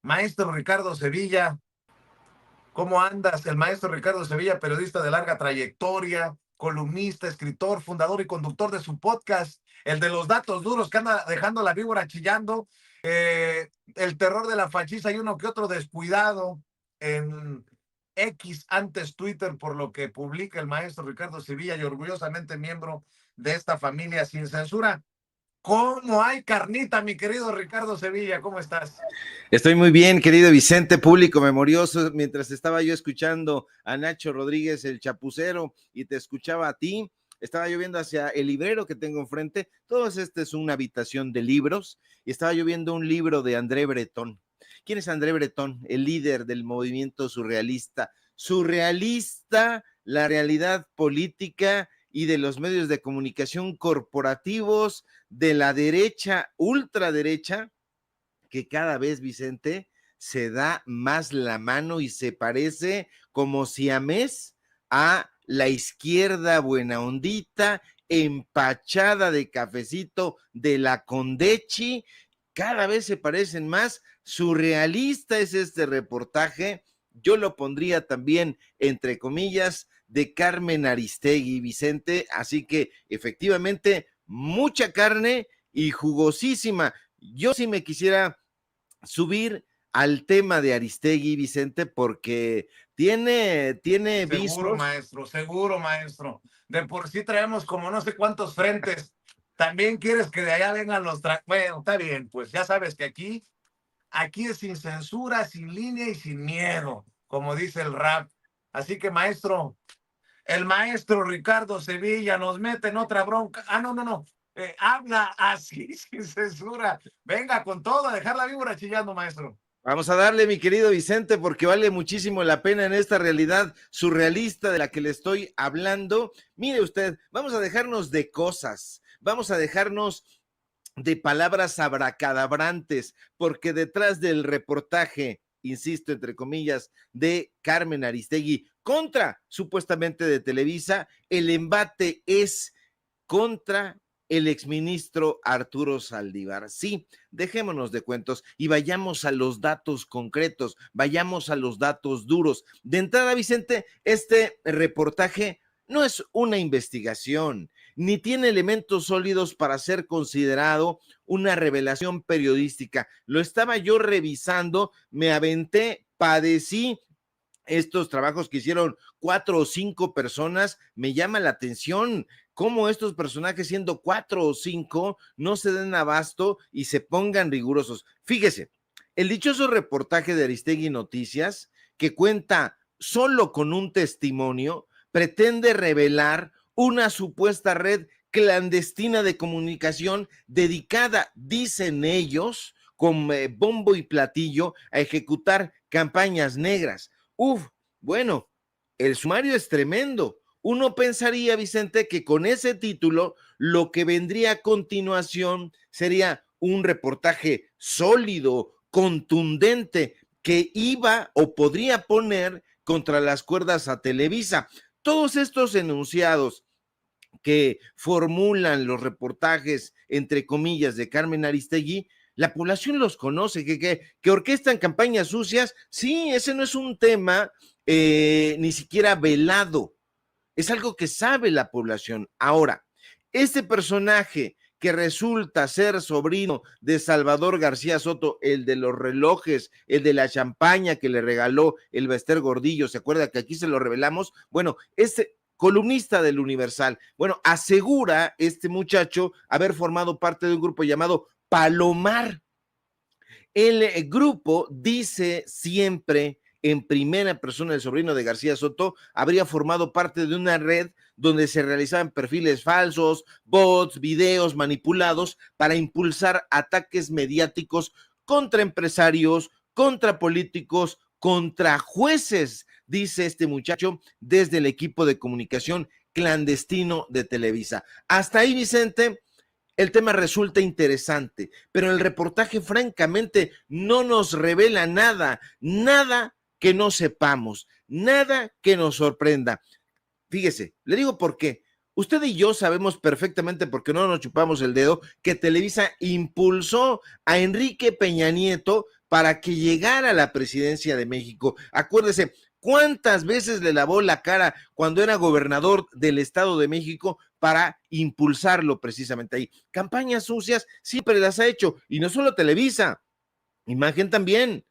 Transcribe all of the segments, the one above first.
Maestro Ricardo Sevilla, ¿cómo andas? El maestro Ricardo Sevilla, periodista de larga trayectoria, columnista, escritor, fundador y conductor de su podcast, el de los datos duros que anda dejando la víbora chillando, el terror de la fachiza y uno que otro descuidado en X, antes Twitter, por lo que publica el maestro Ricardo Sevilla y orgullosamente miembro de esta familia sin censura. ¿Cómo hay carnita, mi querido Ricardo Sevilla? ¿Cómo estás? Estoy muy bien, querido Vicente, público memorioso. Mientras estaba yo escuchando a Nacho Rodríguez, el chapucero, y te escuchaba a ti, estaba yo viendo hacia el librero que tengo enfrente. Todo esto es una habitación de libros, y estaba yo viendo un libro de André Breton. ¿Quién es André Breton? El líder del movimiento surrealista. Surrealista, la realidad política y de los medios de comunicación corporativos de la derecha, ultraderecha, que cada vez, Vicente, se da más la mano y se parece como siamés a la izquierda buena ondita, empachada de cafecito de la Condechi. Cada vez se parecen más. Surrealista es este reportaje. Yo lo pondría también entre comillas de Carmen Aristegui, Vicente. Así que efectivamente mucha carne y jugosísima. Yo sí me quisiera subir al tema de Aristegui, Vicente, porque tiene Seguro, visos. maestro, seguro, maestro. De por sí traemos como no sé cuántos frentes. También quieres que de allá vengan Bueno, está bien, pues ya sabes que aquí es sin censura, sin línea y sin miedo, como dice el rap. Así que, maestro, el maestro Ricardo Sevilla nos mete en otra bronca. No, no, no. Habla así, sin censura. Venga con todo, a dejar la víbora chillando, maestro. Vamos a darle, mi querido Vicente, porque vale muchísimo la pena en esta realidad surrealista de la que le estoy hablando. Mire usted, vamos a dejarnos de cosas, vamos a dejarnos de palabras abracadabrantes, porque detrás del reportaje, insisto, entre comillas, de Carmen Aristegui contra supuestamente de Televisa, el embate es contra el exministro Arturo Saldívar. Sí, dejémonos de cuentos y vayamos a los datos concretos, vayamos a los datos duros. De entrada, Vicente, este reportaje no es una investigación, ni tiene elementos sólidos para ser considerado una revelación periodística. Lo estaba yo revisando, me aventé, padecí estos trabajos que hicieron 4 o 5 personas. Me llama la atención cómo estos personajes, siendo 4 o 5, no se den abasto y se pongan rigurosos. Fíjese, el dichoso reportaje de Aristegui Noticias, que cuenta solo con un testimonio, pretende revelar una supuesta red clandestina de comunicación dedicada, dicen ellos, con bombo y platillo, a ejecutar campañas negras. Bueno, el sumario es tremendo. Uno pensaría, Vicente, que con ese título lo que vendría a continuación sería un reportaje sólido, contundente, que iba o podría poner contra las cuerdas a Televisa. Todos estos enunciados que formulan los reportajes, entre comillas, de Carmen Aristegui, la población los conoce, que orquestan campañas sucias. Sí, ese no es un tema ni siquiera velado, es algo que sabe la población. Ahora, este personaje que resulta ser sobrino de Salvador García Soto, el de los relojes, el de la champaña que le regaló el Bester Gordillo, ¿se acuerda que aquí se lo revelamos? Bueno, este columnista del Universal, bueno, asegura este muchacho haber formado parte de un grupo llamado Palomar. El grupo dice siempre en primera persona, el sobrino de García Soto habría formado parte de una red donde se realizaban perfiles falsos, bots, videos manipulados para impulsar ataques mediáticos contra empresarios, contra políticos, contra jueces, dice este muchacho desde el equipo de comunicación clandestino de Televisa. Hasta ahí, Vicente, el tema resulta interesante, pero el reportaje francamente no nos revela nada, nada que no sepamos, nada que nos sorprenda. Fíjese, le digo por qué. Usted y yo sabemos perfectamente, porque no nos chupamos el dedo, que Televisa impulsó a Enrique Peña Nieto para que llegara a la presidencia de México. Acuérdese, ¿cuántas veces le lavó la cara cuando era gobernador del Estado de México para impulsarlo precisamente ahí? Campañas sucias siempre las ha hecho, y no solo Televisa, Imagen también,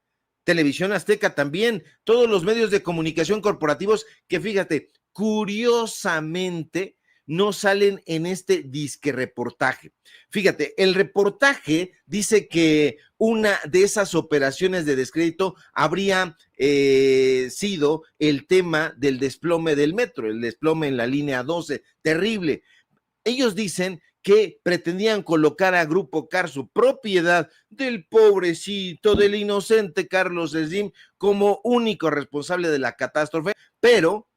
Televisión Azteca también, todos los medios de comunicación corporativos que, fíjate, curiosamente no salen en este disque reportaje. Fíjate, el reportaje dice que una de esas operaciones de descrédito habría sido el tema del desplome del metro, el desplome en la línea 12, terrible. Ellos dicen que pretendían colocar a Grupo Carso, propiedad del pobrecito, del inocente Carlos Slim, como único responsable de la catástrofe, pero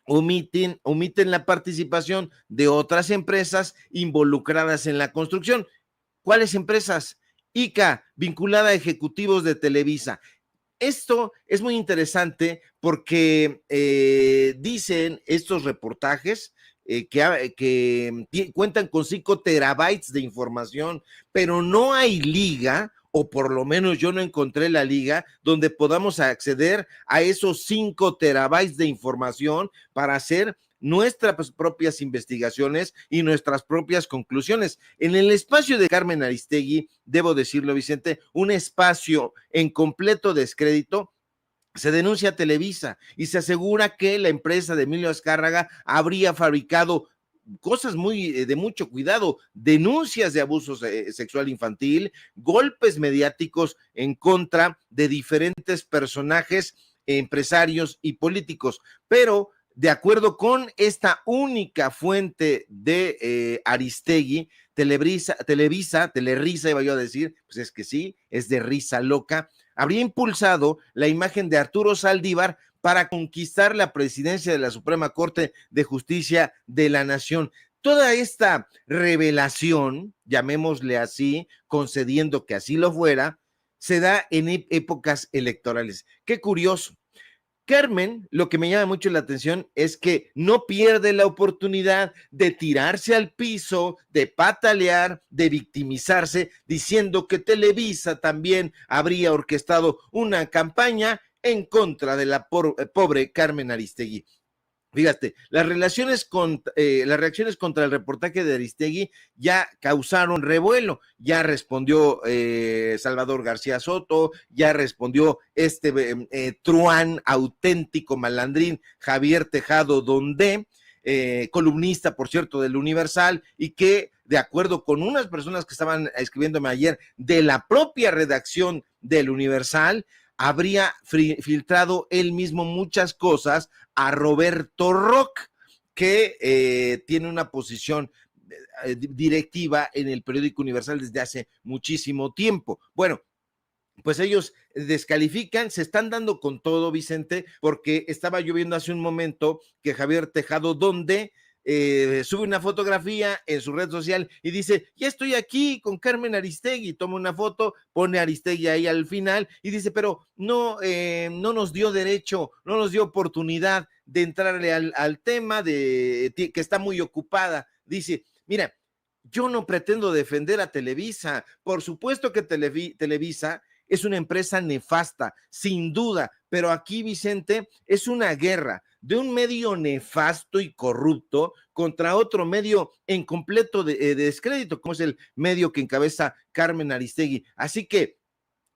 omiten la participación de otras empresas involucradas en la construcción. ¿Cuáles empresas? ICA, vinculada a ejecutivos de Televisa. Esto es muy interesante porque dicen estos reportajes que cuentan con 5 terabytes de información, pero no hay liga, o por lo menos yo no encontré la liga donde podamos acceder a esos 5 terabytes de información para hacer nuestras propias investigaciones y nuestras propias conclusiones. En el espacio de Carmen Aristegui, debo decirlo, Vicente, un espacio en completo descrédito, se denuncia a Televisa y se asegura que la empresa de Emilio Azcárraga habría fabricado cosas de mucho cuidado, denuncias de abuso sexual infantil, golpes mediáticos en contra de diferentes personajes, empresarios y políticos, pero de acuerdo con esta única fuente de Aristegui, Telerisa, iba yo a decir, pues es que sí, es de risa loca, habría impulsado la imagen de Arturo Saldívar para conquistar la presidencia de la Suprema Corte de Justicia de la Nación. Toda esta revelación, llamémosle así, concediendo que así lo fuera, se da en épocas electorales. Qué curioso. Carmen, lo que me llama mucho la atención es que no pierde la oportunidad de tirarse al piso, de patalear, de victimizarse, diciendo que Televisa también habría orquestado una campaña en contra de la pobre Carmen Aristegui. Fíjate, las reacciones contra el reportaje de Aristegui ya causaron revuelo. Ya respondió Salvador García Soto, ya respondió truán auténtico malandrín Javier Tejado Donde, columnista, por cierto, del Universal, y que, de acuerdo con unas personas que estaban escribiéndome ayer de la propia redacción del Universal, habría filtrado él mismo muchas cosas a Roberto Rock, que tiene una posición directiva en el periódico Universal desde hace muchísimo tiempo. Bueno, pues ellos descalifican, se están dando con todo, Vicente, porque estaba yo viendo hace un momento que Javier Tejado Donde sube una fotografía en su red social y dice, ya estoy aquí con Carmen Aristegui, toma una foto, pone Aristegui ahí al final y dice, pero no nos dio derecho, no nos dio oportunidad de entrarle al tema que está muy ocupada. Dice, mira, yo no pretendo defender a Televisa, por supuesto que Televisa es una empresa nefasta, sin duda, pero aquí, Vicente, es una guerra de un medio nefasto y corrupto contra otro medio en completo de descrédito, como es el medio que encabeza Carmen Aristegui. Así que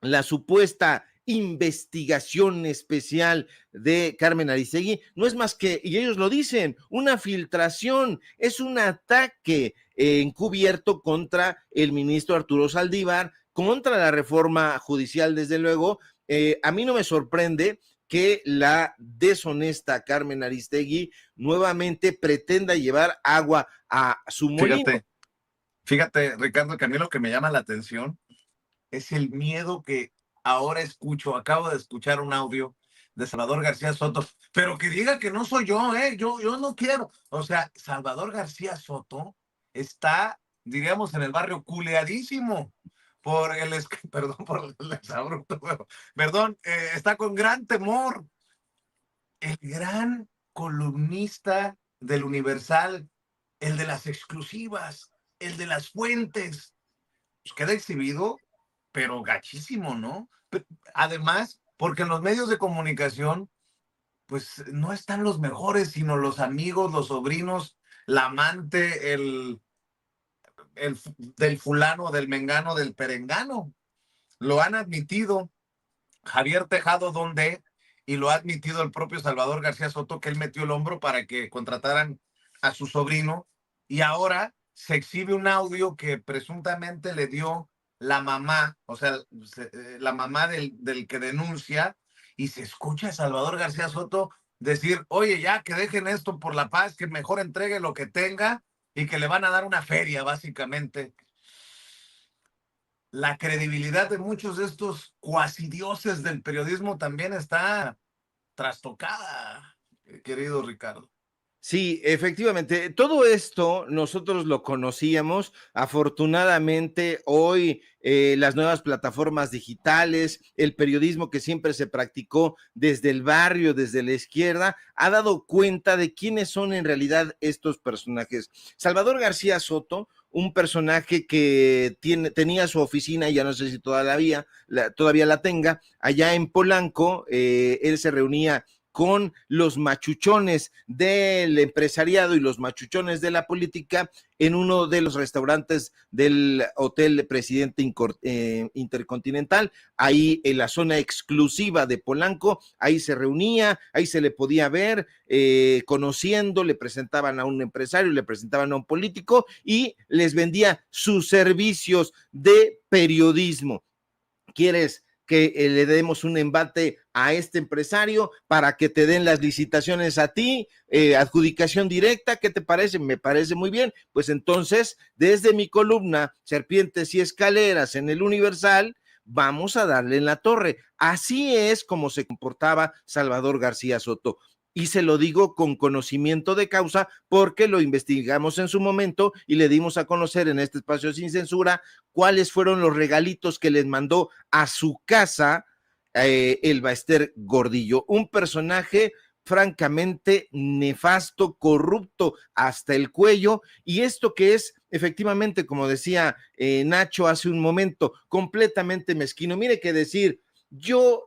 la supuesta investigación especial de Carmen Aristegui no es más que, y ellos lo dicen, una filtración, es un ataque encubierto contra el ministro Arturo Saldívar, contra la reforma judicial, desde luego. A mí no me sorprende que la deshonesta Carmen Aristegui nuevamente pretenda llevar agua a su molino. Fíjate, Ricardo, que a mí lo que me llama la atención es el miedo que ahora escucho. Acabo de escuchar un audio de Salvador García Soto, pero que diga que no soy yo, yo no quiero. O sea, Salvador García Soto está, diríamos, en el barrio culeadísimo por perdón por el exabrupto, pero, perdón, está con gran temor. El gran columnista del Universal, el de las exclusivas, el de las fuentes, pues queda exhibido, pero gachísimo, ¿no? Además, porque en los medios de comunicación, pues no están los mejores, sino los amigos, los sobrinos, la amante, del fulano, del mengano, del perengano. Lo han admitido Javier Tejado Donde y lo ha admitido el propio Salvador García Soto, que él metió el hombro para que contrataran a su sobrino, y ahora se exhibe un audio que presuntamente le dio la mamá, o sea, la mamá del que denuncia, y se escucha a Salvador García Soto decir, oye, ya que dejen esto por la paz, que mejor entregue lo que tenga y que le van a dar una feria, básicamente. La credibilidad de muchos de estos cuasi dioses del periodismo también está trastocada, querido Ricardo. Sí, efectivamente, todo esto nosotros lo conocíamos. Afortunadamente, hoy las nuevas plataformas digitales, el periodismo que siempre se practicó desde el barrio, desde la izquierda, ha dado cuenta de quiénes son en realidad estos personajes. Salvador García Soto, un personaje que tenía su oficina, ya no sé si todavía la tenga, allá en Polanco. Él se reunía con los machuchones del empresariado y los machuchones de la política en uno de los restaurantes del Hotel Presidente Intercontinental, ahí en la zona exclusiva de Polanco. Ahí se reunía, ahí se le podía ver, conociendo, le presentaban a un empresario, le presentaban a un político y les vendía sus servicios de periodismo. ¿Quieres que le demos un embate a este empresario para que te den las licitaciones a ti, adjudicación directa? ¿Qué te parece? Me parece muy bien. Pues entonces, desde mi columna, Serpientes y Escaleras en el Universal, vamos a darle en la torre. Así es como se comportaba Salvador García Soto. Y se lo digo con conocimiento de causa porque lo investigamos en su momento y le dimos a conocer en este espacio sin censura cuáles fueron los regalitos que les mandó a su casa el Baester Gordillo, un personaje francamente nefasto, corrupto hasta el cuello, y esto que es efectivamente, como decía Nacho hace un momento, completamente mezquino. Mire que decir, yo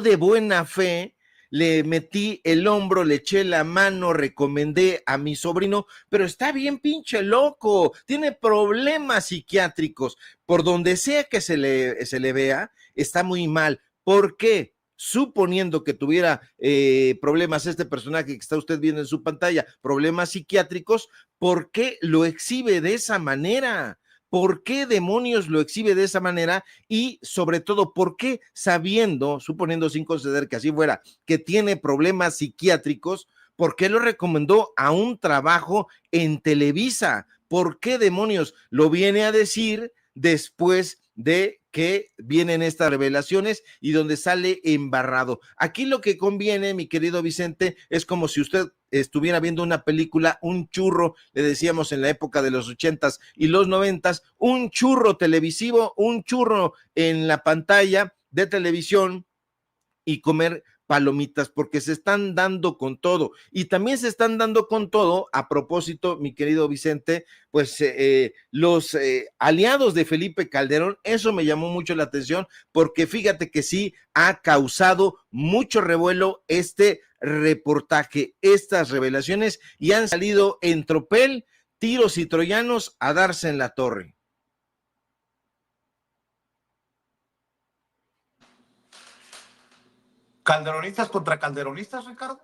de buena fe le metí el hombro, le eché la mano, recomendé a mi sobrino, pero está bien pinche loco, tiene problemas psiquiátricos, por donde sea que se le vea, está muy mal. ¿Por qué? Suponiendo que tuviera problemas este personaje que está usted viendo en su pantalla, problemas psiquiátricos, ¿por qué lo exhibe de esa manera? ¿Por qué demonios lo exhibe de esa manera? Y sobre todo, ¿por qué sabiendo, suponiendo sin conceder que así fuera, que tiene problemas psiquiátricos, por qué lo recomendó a un trabajo en Televisa? ¿Por qué demonios lo viene a decir después de que vienen estas revelaciones y donde sale embarrado? Aquí lo que conviene, mi querido Vicente, es como si usted estuviera viendo una película, un churro, le decíamos en la época de los 80s y los 90s, un churro televisivo, un churro en la pantalla de televisión y comer palomitas, porque se están dando con todo. Y también se están dando con todo, a propósito, mi querido Vicente, pues los aliados de Felipe Calderón. Eso me llamó mucho la atención, porque fíjate que sí ha causado mucho revuelo este reportaje, estas revelaciones, y han salido en tropel tiros y troyanos a darse en la torre. ¿Calderonistas contra calderonistas, Ricardo?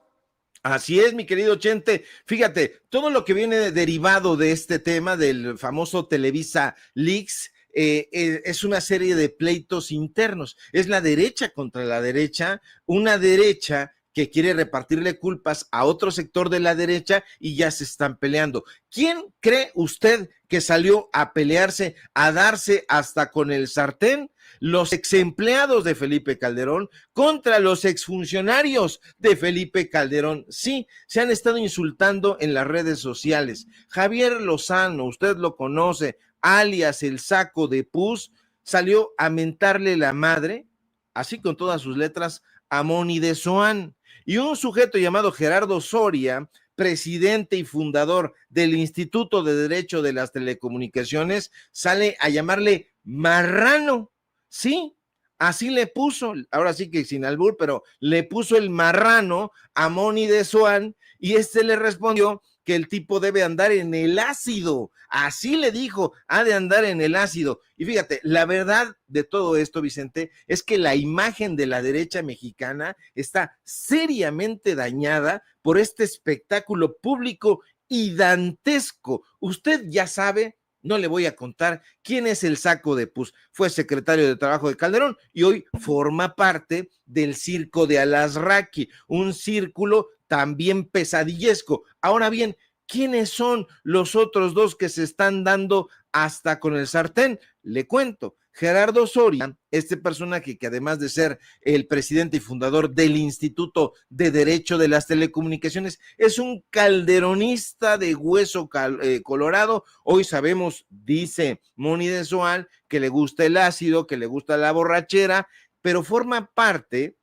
Así es, mi querido Chente. Fíjate, todo lo que viene derivado de este tema del famoso Televisa Leaks es una serie de pleitos internos. Es la derecha contra la derecha, una derecha que quiere repartirle culpas a otro sector de la derecha y ya se están peleando. ¿Quién cree usted que salió a pelearse, a darse hasta con el sartén? Los ex empleados de Felipe Calderón contra los exfuncionarios de Felipe Calderón. Sí, se han estado insultando en las redes sociales. Javier Lozano, usted lo conoce, alias el saco de pus, salió a mentarle la madre, así con todas sus letras, a Moni de Zoán. Y un sujeto llamado Gerardo Soria, presidente y fundador del Instituto de Derecho de las Telecomunicaciones, sale a llamarle marrano. Sí, así le puso, ahora sí que sin albur, pero le puso el marrano a Moni de Swan y le respondió que el tipo debe andar en el ácido. Así le dijo, ha de andar en el ácido. Y fíjate, la verdad de todo esto, Vicente, es que la imagen de la derecha mexicana está seriamente dañada por este espectáculo público y dantesco. Usted ya sabe, no le voy a contar quién es el Saco de Pus. Fue secretario de Trabajo de Calderón y hoy forma parte del circo de Alasraqui, un círculo también pesadillesco. Ahora bien, ¿quiénes son los otros dos que se están dando hasta con el sartén? Le cuento. Gerardo Soria, este personaje que además de ser el presidente y fundador del Instituto de Derecho de las Telecomunicaciones, es un calderonista de hueso colorado. Hoy sabemos, dice Moni de Soal, que le gusta el ácido, que le gusta la borrachera, pero forma parte,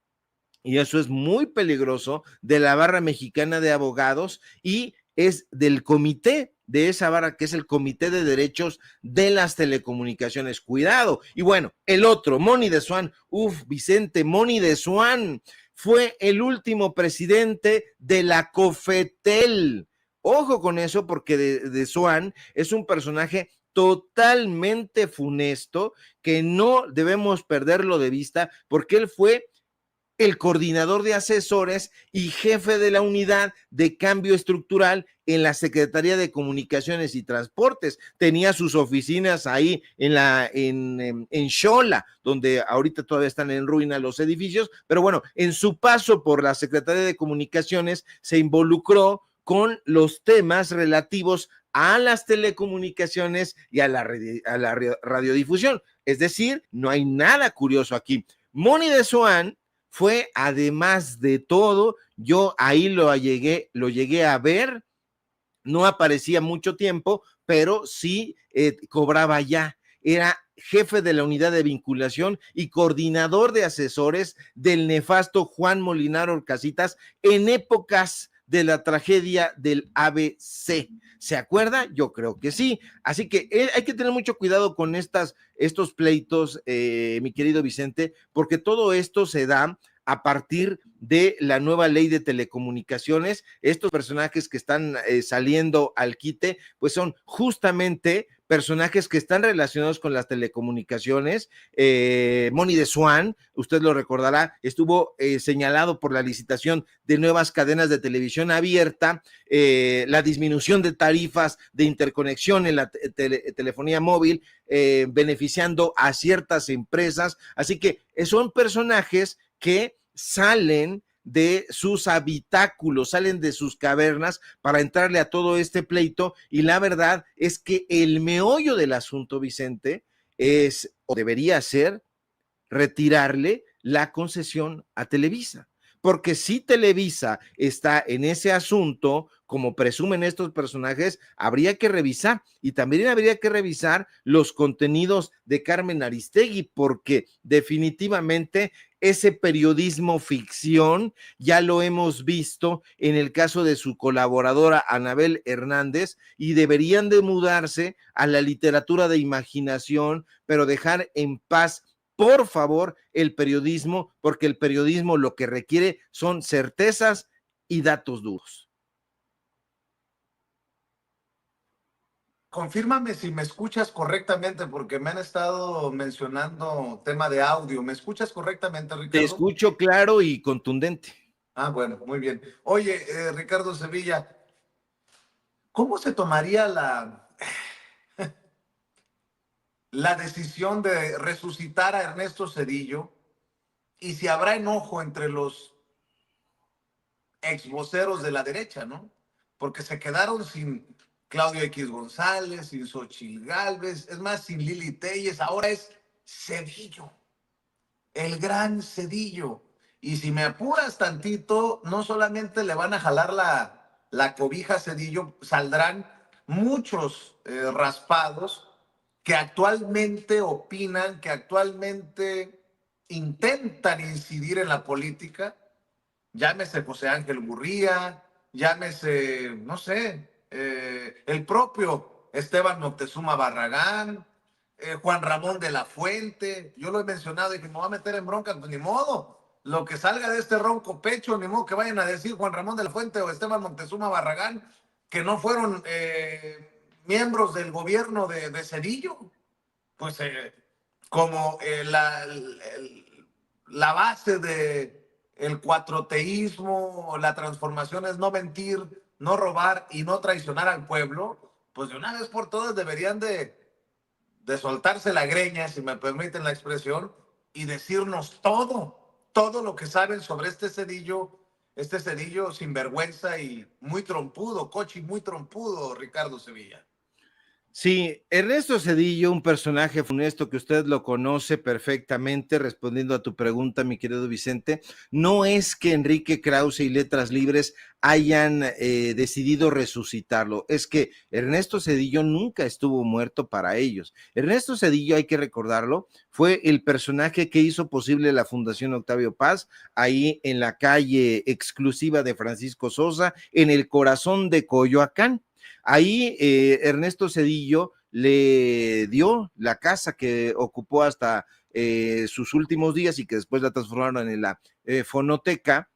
y eso es muy peligroso, de la barra mexicana de abogados y es del comité de esa barra que es el Comité de Derechos de las Telecomunicaciones. Cuidado. Y bueno, el otro, Moni de Swan, Vicente, Moni de Swan fue el último presidente de la COFETEL. Ojo con eso porque de Swan es un personaje totalmente funesto que no debemos perderlo de vista porque él fue el coordinador de asesores y jefe de la unidad de cambio estructural en la Secretaría de Comunicaciones y Transportes. Tenía sus oficinas ahí en Xola, donde ahorita todavía están en ruina los edificios, pero bueno, en su paso por la Secretaría de Comunicaciones se involucró con los temas relativos a las telecomunicaciones y a la radiodifusión. Es decir, no hay nada curioso aquí. Moni de Swan fue, además de todo, yo ahí lo llegué a ver, no aparecía mucho tiempo, pero sí cobraba ya. Era jefe de la unidad de vinculación y coordinador de asesores del nefasto Juan Molinar Orcasitas en épocas de la tragedia del ABC. ¿Se acuerda? Yo creo que sí. Así que hay que tener mucho cuidado con estos pleitos, mi querido Vicente, porque todo esto se da a partir de la nueva ley de telecomunicaciones. Estos personajes que están saliendo al quite, pues son justamente personajes que están relacionados con las telecomunicaciones. Moni de Swan, usted lo recordará, estuvo señalado por la licitación de nuevas cadenas de televisión abierta, la disminución de tarifas de interconexión en la telefonía móvil, beneficiando a ciertas empresas. Así que son personajes que salen de sus habitáculos, salen de sus cavernas para entrarle a todo este pleito, y la verdad es que el meollo del asunto, Vicente, es o debería ser retirarle la concesión a Televisa. Porque si Televisa está en ese asunto, como presumen estos personajes, habría que revisar, y también habría que revisar los contenidos de Carmen Aristegui, porque definitivamente ese periodismo ficción ya lo hemos visto en el caso de su colaboradora Anabel Hernández, y deberían de mudarse a la literatura de imaginación, pero dejar en paz, por favor, el periodismo, porque el periodismo lo que requiere son certezas y datos duros. Confírmame si me escuchas correctamente, porque me han estado mencionando tema de audio. ¿Me escuchas correctamente, Te Ricardo? escucho claro y contundente. Ah, bueno, muy bien. Oye, Ricardo Sevilla, ¿cómo se tomaría la decisión de resucitar a Ernesto Zedillo? Y si habrá enojo entre los ex voceros de la derecha, ¿no? Porque se quedaron sin Claudio X González, sin Xochitl Gálvez, es más, sin Lili Telles, ahora es Zedillo, el gran Zedillo. Y si me apuras tantito, no solamente le van a jalar la cobija a Zedillo, saldrán muchos raspados que actualmente opinan, que actualmente intentan incidir en la política, llámese José Ángel Gurría, llámese, no sé, el propio Esteban Moctezuma Barragán, Juan Ramón de la Fuente. Yo lo he mencionado y que me voy a meter en bronca, pues ni modo. Lo que salga de este ronco pecho, ni modo que vayan a decir Juan Ramón de la Fuente o Esteban Moctezuma Barragán que no fueron miembros del gobierno de Cedillo. Pues como la base de el cuatroteísmo, la transformación es no mentir, no robar y no traicionar al pueblo, pues de una vez por todas deberían de soltarse la greña, si me permiten la expresión, y decirnos todo lo que saben sobre este Cedillo sinvergüenza y muy trompudo, Cochi, muy trompudo, Ricardo Sevilla. Sí, Ernesto Cedillo, un personaje funesto que usted lo conoce perfectamente, respondiendo a tu pregunta, mi querido Vicente, no es que Enrique Krause y Letras Libres hayan decidido resucitarlo, es que Ernesto Cedillo nunca estuvo muerto para ellos. Ernesto Cedillo, hay que recordarlo, fue el personaje que hizo posible la Fundación Octavio Paz, ahí en la calle exclusiva de Francisco Sosa, en el corazón de Coyoacán. Ahí Ernesto Cedillo le dio la casa que ocupó hasta sus últimos días y que después la transformaron en la fonoteca,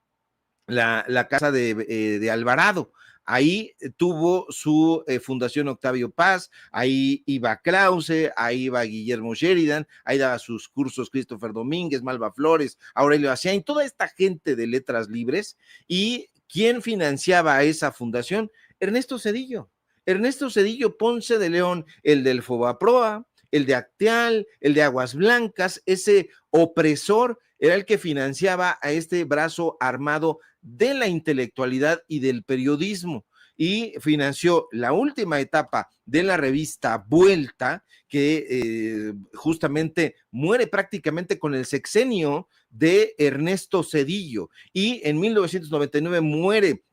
la casa de Alvarado. Ahí tuvo su Fundación Octavio Paz, ahí iba Krause, ahí iba Guillermo Sheridan, ahí daba sus cursos Christopher Domínguez, Malva Flores, Aurelio Hacián, toda esta gente de Letras Libres. ¿Y quién financiaba a esa fundación? Ernesto Cedillo. Ernesto Cedillo Ponce de León, el del Fobaproa, el de Acteal, el de Aguas Blancas, ese opresor era el que financiaba a este brazo armado de la intelectualidad y del periodismo, y financió la última etapa de la revista Vuelta, que justamente muere prácticamente con el sexenio de Ernesto Cedillo, y en 1999 muere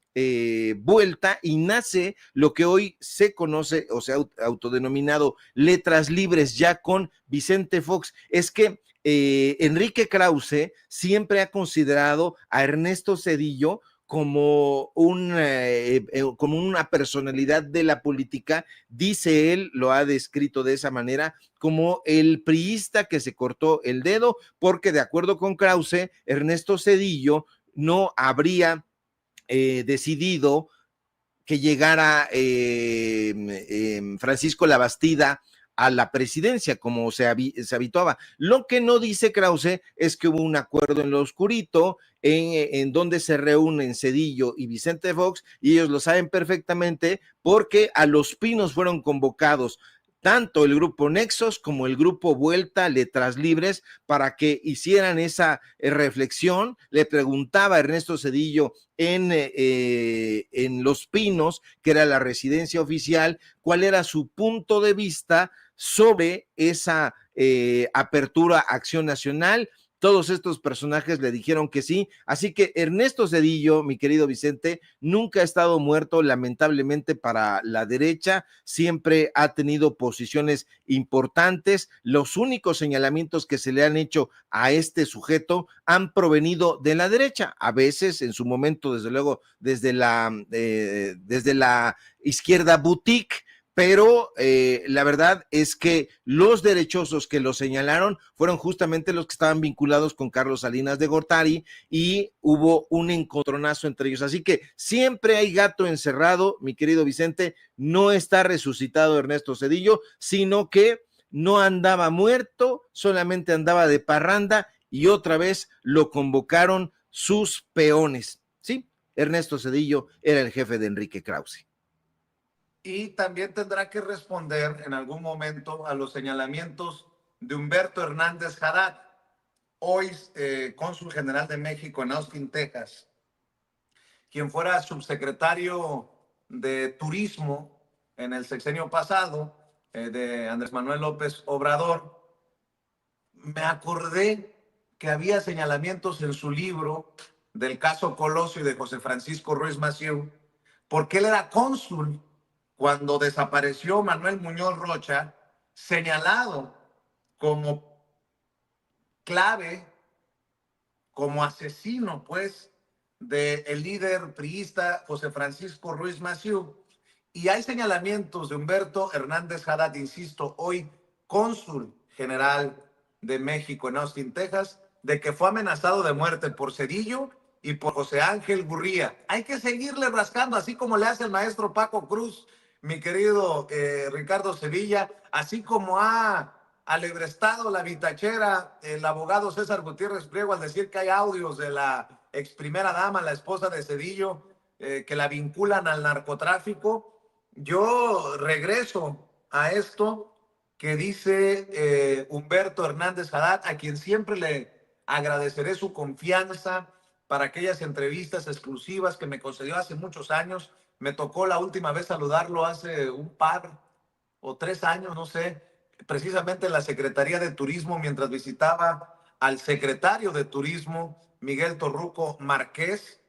Vuelta y nace lo que hoy se conoce o se ha autodenominado Letras Libres, ya con Vicente Fox. Es que Enrique Krause siempre ha considerado a Ernesto Cedillo como como una personalidad de la política, dice él, lo ha descrito de esa manera, como el priista que se cortó el dedo, porque de acuerdo con Krause, Ernesto Cedillo no habría decidido que llegara Francisco Labastida a la presidencia, como se habituaba. Lo que no dice Krause es que hubo un acuerdo en lo oscurito, en donde se reúnen Cedillo y Vicente Fox, y ellos lo saben perfectamente porque a Los Pinos fueron convocados tanto el grupo Nexos como el grupo Vuelta, Letras Libres, para que hicieran esa reflexión. Le preguntaba a Ernesto Cedillo en Los Pinos, que era la residencia oficial, cuál era su punto de vista sobre esa apertura a Acción Nacional. Todos estos personajes le dijeron que sí, así que Ernesto Cedillo, mi querido Vicente, nunca ha estado muerto, lamentablemente para la derecha, siempre ha tenido posiciones importantes. Los únicos señalamientos que se le han hecho a este sujeto han provenido de la derecha, a veces en su momento, desde luego, desde la izquierda boutique, pero la verdad es que los derechosos que lo señalaron fueron justamente los que estaban vinculados con Carlos Salinas de Gortari, y hubo un encontronazo entre ellos. Así que siempre hay gato encerrado, mi querido Vicente. No está resucitado Ernesto Cedillo, sino que no andaba muerto, solamente andaba de parranda, y otra vez lo convocaron sus peones. Sí, Ernesto Cedillo era el jefe de Enrique Krause. Y también tendrá que responder en algún momento a los señalamientos de Humberto Hernández Haddad, hoy cónsul general de México en Austin, Texas, quien fuera subsecretario de Turismo en el sexenio pasado de Andrés Manuel López Obrador. Me acordé que había señalamientos en su libro del caso Colosio y de José Francisco Ruiz Massieu, porque él era cónsul cuando desapareció Manuel Muñoz Rocha, señalado como clave, como asesino, pues, del líder priista José Francisco Ruiz Massieu, y hay señalamientos de Humberto Hernández Haddad, insisto, hoy cónsul general de México en Austin, Texas, de que fue amenazado de muerte por Cedillo y por José Ángel Gurría. Hay que seguirle rascando, así como le hace el maestro Paco Cruz, mi querido Ricardo Sevilla, así como ha alebrestado la vitachera el abogado César Gutiérrez Priego al decir que hay audios de la ex primera dama, la esposa de Cedillo, que la vinculan al narcotráfico. Yo regreso a esto que dice Humberto Hernández Haddad, a quien siempre le agradeceré su confianza para aquellas entrevistas exclusivas que me concedió hace muchos años. Me tocó la última vez saludarlo hace un par o 3 años, no sé, precisamente en la Secretaría de Turismo, mientras visitaba al secretario de Turismo, Miguel Torruco Márquez,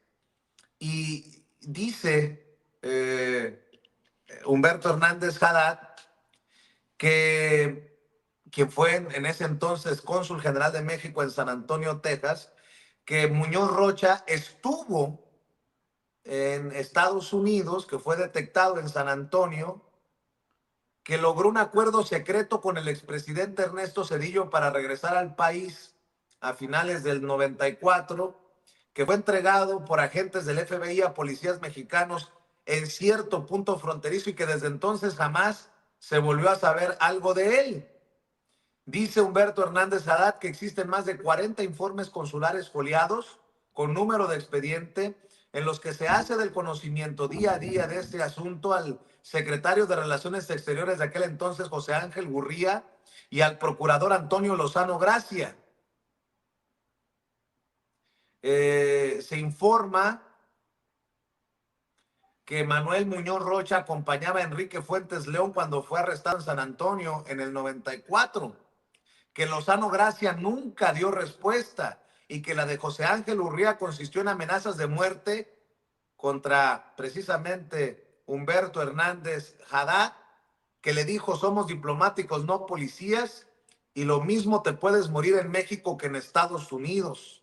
y dice Humberto Hernández Haddad, que fue en ese entonces cónsul general de México en San Antonio, Texas, que Muñoz Rocha estuvo en Estados Unidos, que fue detectado en San Antonio, que logró un acuerdo secreto con el expresidente Ernesto Zedillo para regresar al país a finales del 94, que fue entregado por agentes del FBI a policías mexicanos en cierto punto fronterizo y que desde entonces jamás se volvió a saber algo de él. Dice Humberto Hernández Haddad que existen más de 40 informes consulares foliados con número de expediente en los que se hace del conocimiento día a día de este asunto al secretario de Relaciones Exteriores de aquel entonces, José Ángel Gurría, y al procurador Antonio Lozano Gracia. Se informa que Manuel Muñoz Rocha acompañaba a Enrique Fuentes León cuando fue arrestado en San Antonio en el 94, que Lozano Gracia nunca dio respuesta y que la de José Ángel Gurría consistió en amenazas de muerte contra precisamente Humberto Hernández Haddad, que le dijo: somos diplomáticos, no policías, y lo mismo te puedes morir en México que en Estados Unidos.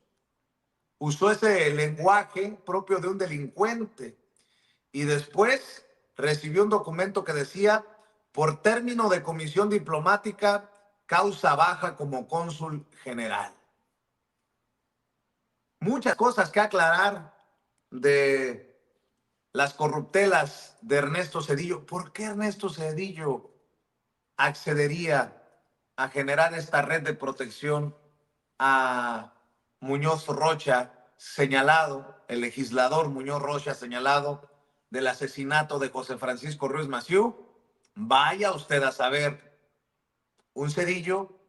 Usó ese lenguaje propio de un delincuente y después recibió un documento que decía: por término de comisión diplomática, causa baja como cónsul general. Muchas cosas que aclarar de las corruptelas de Ernesto Zedillo. ¿Por qué Ernesto Zedillo accedería a generar esta red de protección a Muñoz Rocha, señalado, el legislador Muñoz Rocha, señalado del asesinato de José Francisco Ruiz Massieu? Vaya usted a saber. Un Zedillo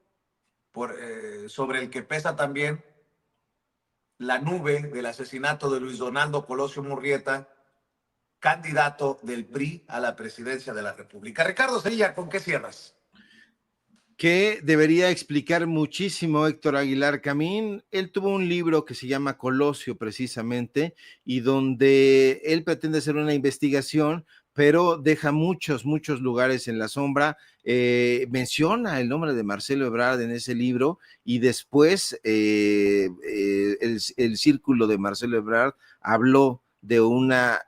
sobre el que pesa también la nube del asesinato de Luis Donaldo Colosio Murrieta, candidato del PRI a la presidencia de la República. Ricardo Sevilla, ¿con qué cierras? Que debería explicar muchísimo Héctor Aguilar Camín. Él tuvo un libro que se llama Colosio, precisamente, y donde él pretende hacer una investigación, pero deja muchos lugares en la sombra. Menciona el nombre de Marcelo Ebrard en ese libro, y después el círculo de Marcelo Ebrard habló de una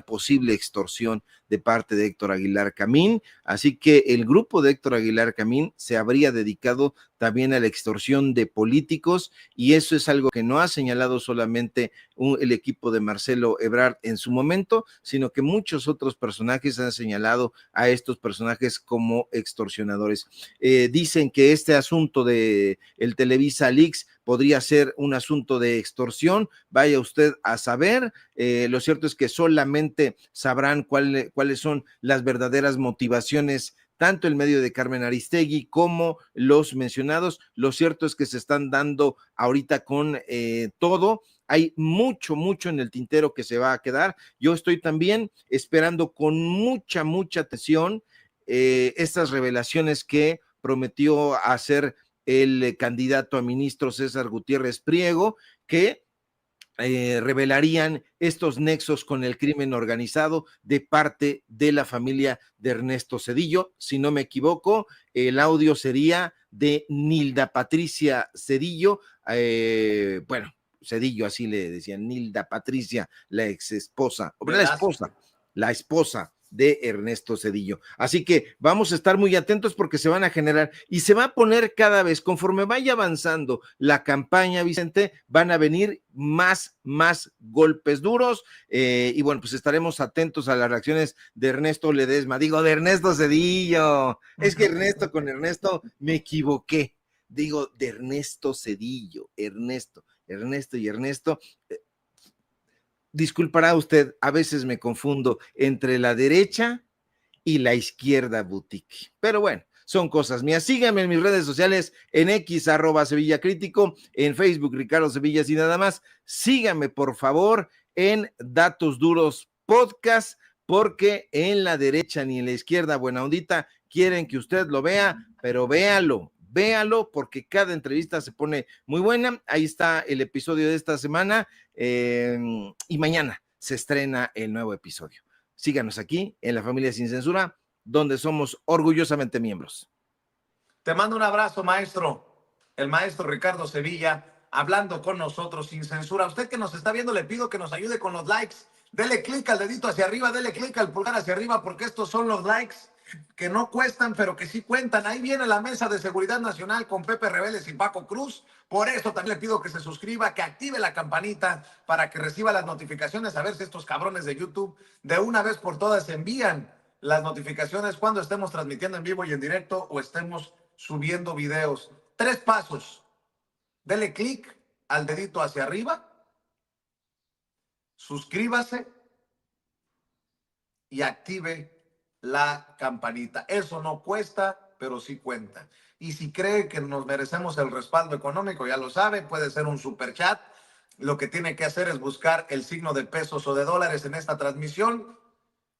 posible extorsión de parte de Héctor Aguilar Camín. Así que el grupo de Héctor Aguilar Camín se habría dedicado también a la extorsión de políticos, y eso es algo que no ha señalado solamente el equipo de Marcelo Ebrard en su momento, sino que muchos otros personajes han señalado a estos personajes como extorsionadores. Dicen que este asunto de el Televisa Leaks podría ser un asunto de extorsión. Vaya usted a saber. Lo cierto es que solamente sabrán cuáles son las verdaderas motivaciones, tanto el medio de Carmen Aristegui como los mencionados. Lo cierto es que se están dando ahorita con todo. Hay mucho en el tintero que se va a quedar. Yo estoy también esperando con mucha atención estas revelaciones que prometió hacer el candidato a ministro César Gutiérrez Priego, que revelarían estos nexos con el crimen organizado de parte de la familia de Ernesto Zedillo. Si no me equivoco, el audio sería de Nilda Patricia Zedillo. Bueno, Cedillo, así le decían, Nilda Patricia, la ex esposa, Velasco. la esposa de Ernesto Cedillo. Así que vamos a estar muy atentos porque se van a generar y se va a poner cada vez, conforme vaya avanzando la campaña, Vicente, van a venir más golpes duros y bueno, pues estaremos atentos a las reacciones de Ernesto Ledesma, digo, de Ernesto Cedillo, es que Ernesto con Ernesto me equivoqué, digo, de Ernesto Cedillo, Ernesto y Ernesto. Disculpará usted, a veces me confundo entre la derecha y la izquierda boutique. Pero bueno, son cosas mías. Síganme en mis redes sociales, en X, @Sevilla Crítico, en Facebook, Ricardo Sevillas y nada más. Síganme, por favor, en Datos Duros Podcast, porque en la derecha ni en la izquierda, buena ondita, quieren que usted lo vea, pero véalo porque cada entrevista se pone muy buena. Ahí está el episodio de esta semana y mañana se estrena el nuevo episodio. Síganos aquí en La Familia Sin Censura, donde somos orgullosamente miembros. Te mando un abrazo, maestro. El maestro Ricardo Sevilla, hablando con nosotros sin censura. A usted que nos está viendo, le pido que nos ayude con los likes. Dele clic al dedito hacia arriba, dele clic al pulgar hacia arriba, porque estos son los likes que no cuestan, pero que sí cuentan. Ahí viene la Mesa de Seguridad Nacional con Pepe Rebeles y Paco Cruz. Por eso también le pido que se suscriba, que active la campanita para que reciba las notificaciones, a ver si estos cabrones de YouTube de una vez por todas envían las notificaciones cuando estemos transmitiendo en vivo y en directo o estemos subiendo videos. 3 pasos. Dele clic al dedito hacia arriba, suscríbase y active la campanita. Eso no cuesta, pero sí cuenta. Y si cree que nos merecemos el respaldo económico, ya lo sabe, puede ser un super chat. Lo que tiene que hacer es buscar el signo de pesos o de dólares en esta transmisión.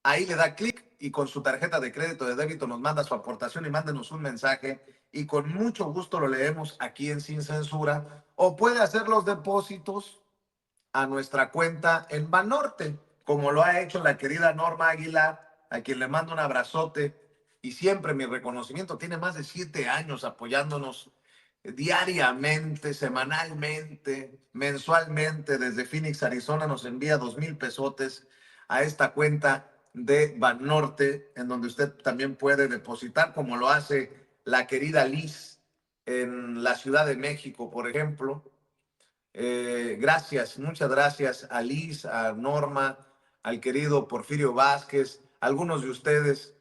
Ahí le da clic y con su tarjeta de crédito de débito nos manda su aportación y mándenos un mensaje y con mucho gusto lo leemos aquí en Sin Censura. O puede hacer los depósitos a nuestra cuenta en Banorte, como lo ha hecho la querida Norma Aguilar, a quien le mando un abrazote y siempre mi reconocimiento. Tiene más de 7 años apoyándonos diariamente, semanalmente, mensualmente. Desde Phoenix, Arizona, nos envía 2,000 pesotes a esta cuenta de Banorte, en donde usted también puede depositar, como lo hace la querida Liz en la Ciudad de México, por ejemplo. Gracias, muchas gracias a Liz, a Norma, al querido Porfirio Vázquez, algunos de ustedes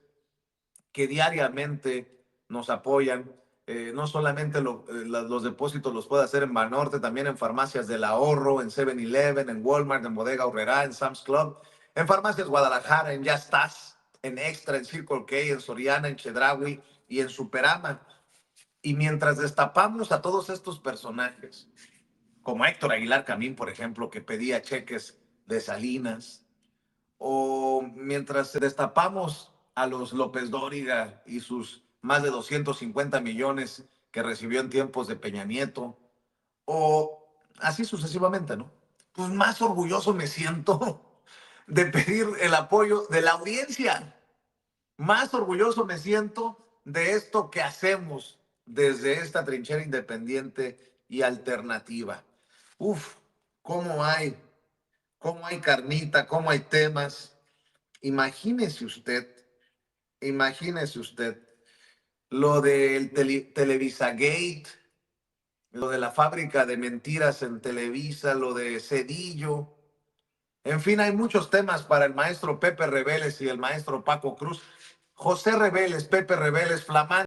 que diariamente nos apoyan. No solamente los depósitos los puede hacer en Banorte, también en Farmacias del Ahorro, en 7-Eleven, en Walmart, en Bodega Aurrerá, en Sam's Club, en Farmacias Guadalajara, en Ya Estás, en Extra, en Circle K, en Soriana, en Chedraui y en Superama. Y mientras destapamos a todos estos personajes, como Héctor Aguilar Camín, por ejemplo, que pedía cheques de Salinas, o mientras destapamos a los López Dóriga y sus más de 250 millones que recibió en tiempos de Peña Nieto, o así sucesivamente, ¿no? Pues más orgulloso me siento de pedir el apoyo de la audiencia. Más orgulloso me siento de esto que hacemos desde esta trinchera independiente y alternativa. Uf, cómo hay carnita, cómo hay temas. Imagínese usted, imagínese usted lo del Televisa Gate, lo de la fábrica de mentiras en Televisa, lo de Cedillo. En fin, hay muchos temas para el maestro Pepe Rebeles y el maestro Paco Cruz. José Rebeles, Pepe Rebeles, flamante